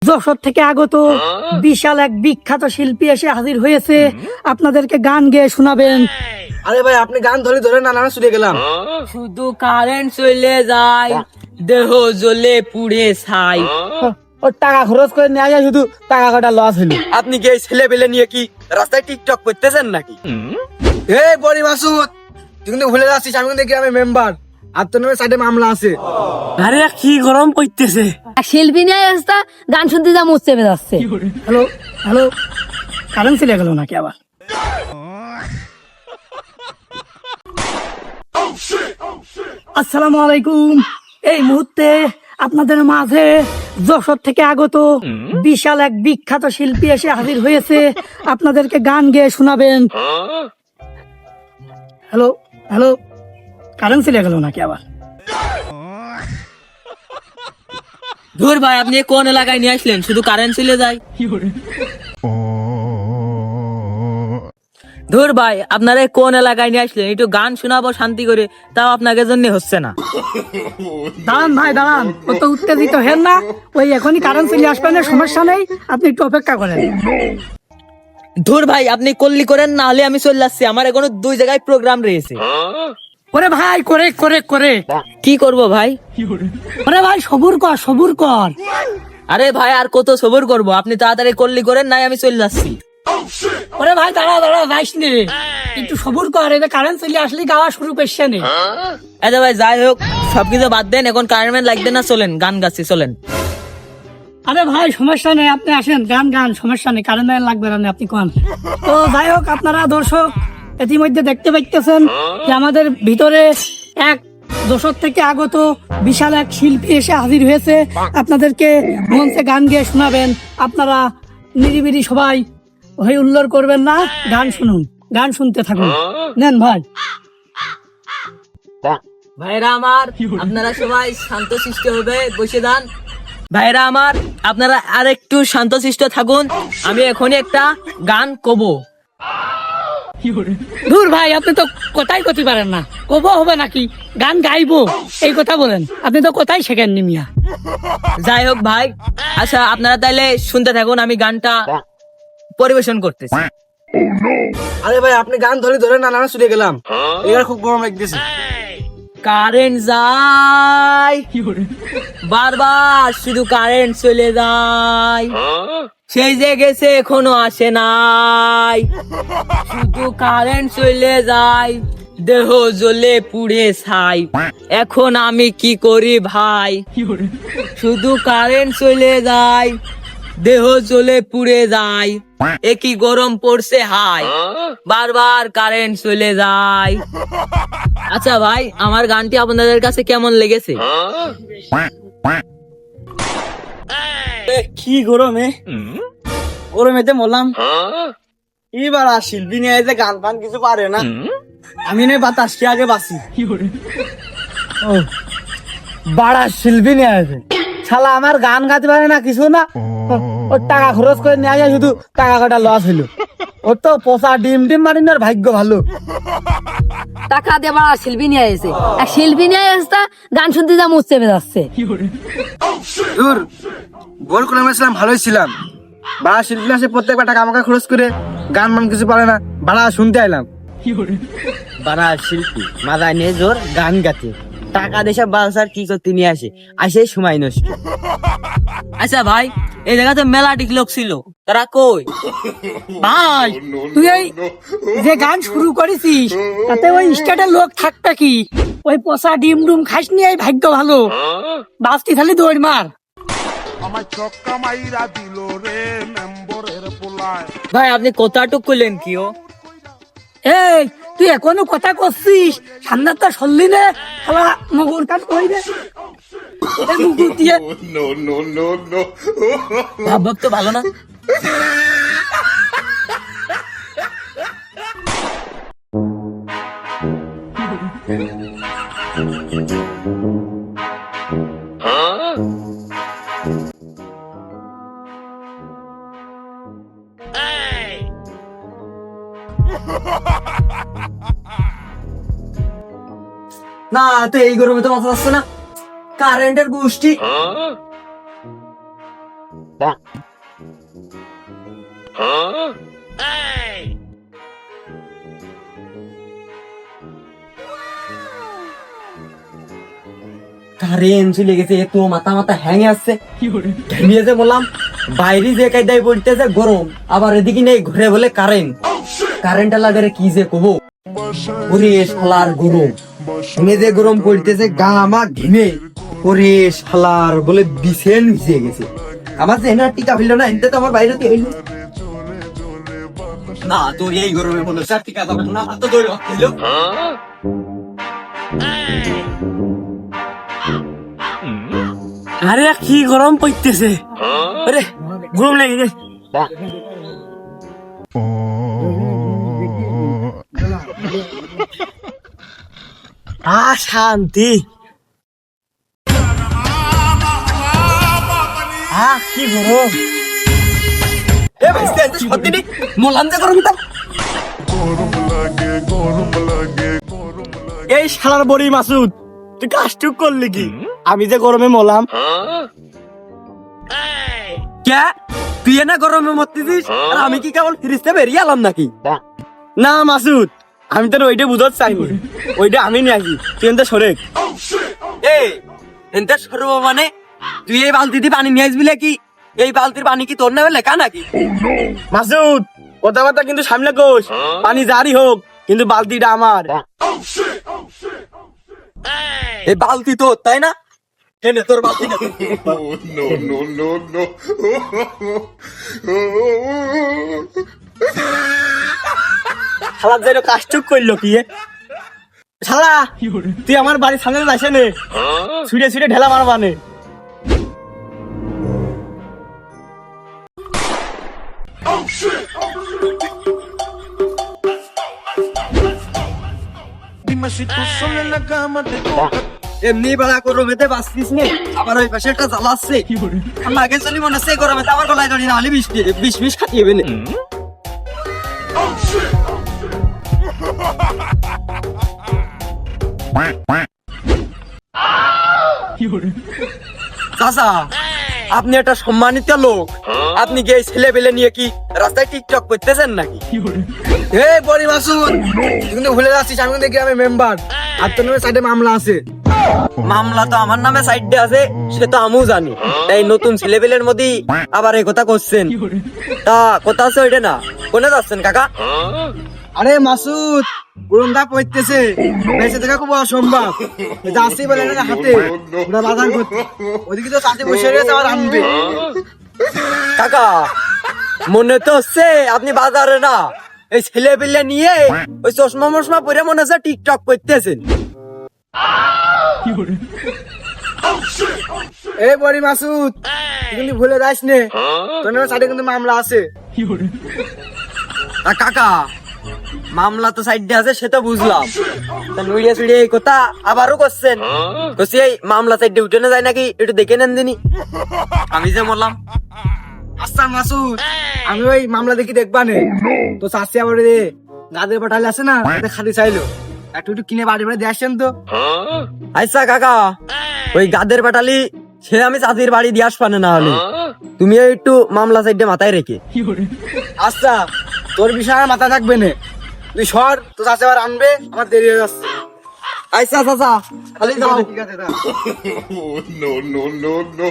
যশোর থেকে আগত বিশাল এক বিখ্যাত শিল্পী এসে হাজির হয়েছে, আপনাদেরকে গান গেয়ে শোনাবেন। আরে ভাই আপনি গান ধরে না শুনে গেলাম। শুধু কারেন্ট চলে যায়, দেহ জ্বলে পুড়ে ছাই। ও টাকা খরচ করে নিয়ে যায়, শুধু টাকা কাটা লস হলো। আপনি কি এই ছেলে পেলে নিয়ে কি রাস্তায় টিকটক করতেছেন নাকি? এই বড়ি মাসুদ, তুই কিন্তু ভুলে যাচ্ছিস আমি কিন্তু গ্রামের মেম্বার, আর তোর নামে সাইডে মামলা আছে। আরে কি গরম পড়তেছে। শিল্পী নিয়ে আসতা গান শুনতে যা মুখ চেপে যাচ্ছে। হ্যালো হ্যালো, কারেন্ট চলে গেল নাকি আবার? আসসালামু আলাইকুম। এই মুহূর্তে আপনাদের মাঝে যশোর থেকে আগত বিশাল এক বিখ্যাত শিল্পী এসে হাজির হয়েছে, আপনাদেরকে গান গেয়ে শোনাবেন। হ্যালো হ্যালো, কারেন্ট চলে গেল নাকি আবার? ধুর ভাই, আপনি কোন এলাকায় নিয়ে আসলেন? শুধু কারেন্ট চলে যায়। ধুর ভাই, আপনারা কোন এলাকায় নিয়ে আসলেন? একটু গান শোনাবো শান্তি করে, তাও আপনাদের জন্য হচ্ছে না। দাঁড়ান ভাই দাঁড়ান, অত উত্তেজিত হেন না। ওই এখনই কারেন্ট চলে আসবে না, সমস্যা নেই, আপনি একটু অপেক্ষা করেন। ধুর ভাই, আপনি কল্লি করেন, না হলে আমি চলে যাচ্ছি। আমার এখনো 2 জায়গায় প্রোগ্রাম রয়েছে। ওরে ভাই করে করে করে কি করব ভাই? ওরে ভাই সবুর কর সবুর কর। আরে ভাই, আর কত সবর করব? আপনি তাড়াতাড়ি কল্লি করেন, নাই আমি চলে যাচ্ছি। ওরে ভাই দাঁড়া দাঁড়া, যাইস নে, একটু সবুর কর। এটা কারেন্ট চলে আসলে গাওয়া শুরু করছে নে। আচ্ছা ভাই, যাই হোক, সবকিছু বাদ দেন, এখন কারেন্ট লাগবে না, চলেন গান গাচ্ছি, চলেন। আরে ভাই সমস্যা নেই, আপনি আসেন, গান গান, সমস্যা নেই, কারেন্ট লাগবে না, আপনি কোন। তো যাই হোক, আপনারা দর্শক ইতিমধ্যে দেখতে পাইতেছেন যে আমাদের ভিতরে এক যশোর থেকে আগত বিশাল এক শিল্পী এসে হাজির হয়েছে, আপনাদেরকে মঞ্চে গান গেয়ে শোনাবেন। আপনারা নিরিবিলি সবাই হই উল্লোড় করবেন না, গান শুনুন, গান শুনতে থাকুন। নেন ভাই। ভাইরা আমার, আপনারা সবাই শান্তশিষ্ট হবে, বসে যান। ভাইরা আমার, আপনারা আর একটু শান্তশিষ্ট থাকুন, আমি এখনই একটা গান কব। দূর ভাই, আপনি তো কোথায় করতে পারেন না, কব হবে নাকি, গান গাইবো এই কথা বলেন, আপনি তো কোথায় শেখেননি মিয়া। যাই হোক ভাই, আচ্ছা আপনারা তাইলে শুনতে থাকুন, আমি গানটা পরিবেশন করতেছি। আরে ভাই আপনি গান ধরে না শুনে গেলাম। এবার খুব গরম লাগতেছে। কারেন্ট যায় বারবার, শুধু কারেন্ট চলে যায়, সেই যে গেছে এখনো আসে নাই। শুধু কারেন্ট চলে যায়, দেহ জ্বলে পুড়ে ছাই। এখন আমি কি করি ভাই? শুধু কারেন্ট চলে যায়, দেহ জ্বলে পুড়ে যায়, একই গরম পড়ছে হাই, বারবার কারেন্ট চলে যায়। আচ্ছা ভাই, আমার গানটি আপনাদের কাছে কেমন লেগেছে? কি গরমে, গরমেতে মরলাম। এবার আর শিল্পী নিয়ে যে গান ফান কিছু পারে না, আমি নয় বাতাস কে আগে বাসি। ও বাড়া শিল্পী নিয়ে আছে, শালা আমার গান গাতে পারে না, কিছু না। ওর টাকা খরচ করে নিয়ে যায়, শুধু টাকা কাটা লস হইলো। ওর তো পোষা ডিম মারিন, আর ভাগ্য ভালো। টাকা দিয়ে বাড়া শিল্পী নিয়ে এসে, এক শিল্পী নিয়ে আসতা গান শুনতে যা মুখ চেপে যাচ্ছে। দূর, গোল করে ছিলাম, ভালোই ছিলাম। বাড়া শিল্পী আসে প্রত্যেকবার টাকা আমাকে খরচ করে, গান মান কিছু পারে না, বাড়া শুনতে আইলাম। বারা শিল্পী মাথায় নিয়ে জোর গান গাতে, টাকা দেশে বালসার কি করতে নিয়ে আসে সময় নষ্ট। আচ্ছা ভাই, এই জায়গাতে মেলাটিক লোক ছিল, তারা কই? ভাই তুই এই যে গান শুরু করেছিস, তাতে ওই স্টেটের লোক থাকবে কি? ওই পোষা ডিম খাস নি, এই ভাগ্য ভালো, বাসটি খালি দৌড় মার। আমার চক্কা মাইরা দিল রে মেম্বরের পোলায়। ভাই আপনি কথাটুক করলেন কি? ও এই তুই এখনো কথা করছিস, সামনেটা সরলি নে, শালা মগুর কাজ কই রে, এটা মুগুর দিয়ে ভাব তো ভালো না। না তো এই গরমে তো মাথা আসছে না, কারেন্টের গোষ্ঠী। কারেন্ট চলে গেছে, এত মাথা মাথা হ্যাং আসছে। নিয়ে যে বললাম বাইরে যে কায়দায় পড়তেছে গরম, আবার এদিকে নেই ঘুরে বলে কারেন্ট লাগারে কি যে কবো। ওরে শালার গরম, ঘেমে যে গরম পড়তেছে, গা আমার ঘেমে। ওরে শালার বলে বিছেন ভিজে গেছে। আমার যে এনার টিকা হইল না, এনতে তো আমার বাইরে হইল না। তো এই গরমে বলো স্যার টিকা যাবে না, আর তো দৌড় হইল। আরে কি গরম পড়তেছে, আরে গরম লেগে গেছে। শান্তি। কি গরম। এ ভাই স্ট্যান্ড সত্যি নেই, মোলাম যে গরম তা। এই শালার বড়ি মাসুদ, তুই কাজটুক করলি কি? আমি যে গরমে মলাম। কে তুই না গরমে মরতেছিস, আর আমি কি কেবল ফ্রিজতে বেরিয়ে এলাম নাকি? না মাসুদ, আমি তোর ওইটা বুঝতে চাইনি, ওইটা আমি নাকি তুই এনতে সরে। এই এনতে সরব মানে তুই এই বালতিতে পানি নিয়ে আসবি কি? এই বালতির পানি কি তোর নেবে লেখা নাকি? মাসুদ কথাবার্তা কিন্তু সামনে কোষ, পানি জারি হোক কিন্তু বালতিটা আমার। এই বালতি তোর তাই না? এনে তোর বালতি না। শালা যেন কাজটুক করলো কি শালা, তুই আমার বাড়ির সামনে যাইছে নে, ছুটে ছুটে ঢেলা মারবানে। এমনি বেলা গরমেতে বাঁচতিস নে, আবার ওই পাশে একটা জ্বালা আসছে। আগে চলি মনে হচ্ছে গরমেতে আমার গলায় ধরি না হলে বিষ খাটিয়ে না। চাচা, আপনি একটা সম্মানিত লোক, আপনি কি এই ছেলে পেলে নিয়ে কি রাস্তায় টিকটক করতেছেন নাকি? এই বড়ি মাসুদ, তুই কিন্তু ভুলে যাচ্ছিস আমি কিন্তু গ্রামের মেম্বার, আর তোর নামে সাইডে মামলা আছে। মামলা তো আমার নামে সাইডে আছে, সে তো আমিও জানি। এই নতুন ছেলে পেলের মধ্যে আবার এই কথা করছেন, তা কথা আছে ওইটা না? কোনে যাচ্ছেন কাকা? আরে মাসুদ, গরমটা পড়তেছে, বেঁচে থাকা খুব অসম্ভব। যাচ্ছি বলে না হাতে ওরা বাজার করতে, ওদিকে তো চাষি বসে রয়েছে, আবার আনবে। কাকা মনে তো হচ্ছে আপনি বাজারে না, এই ছেলে পেলে নিয়ে ওই চশমা মশমা পরে মনে হচ্ছে টিকটক করতেছেন। এই বড়ি মাসুদ, তুই কিন্তু ভুলে যাস নে, তোর নামে সাইডে কিন্তু মামলা আছে। আর কাকা মামলা তো সাইডে আছে সে তো বুঝলাম, তা নুড়িয়ে চুড়িয়ে এই কথা আবারও করছেন। কছি এই মামলা সাইডে উঠে না যায় নাকি, একটু দেখে নেন দিনি। আমি যে বললাম আচ্ছা মাসুদ, আমি ওই মামলা দেখি দেখবা নে, তো চাষি আবার গাদের পাঠালে আছে না, খালি চাইলো একটু একটু কিনে বাড়ি বাড়ি দিয়ে আসছেন তো। আচ্ছা কাকা, ওই গাদের পাটালি সে আমি চাচির বাড়ি দিয়ে আসবানে না হলে, তুমি একটু মামলা সাইডে মাথায় রেখে। আচ্ছা তোর বিষয় আমার মাথা থাকবে না, তুই সর, তো চাষি আবার আনবে, আমার দেরি হয়ে যাচ্ছে। আচ্ছা চাচা খালি যাও। ঠিক আছে No, no, no, no.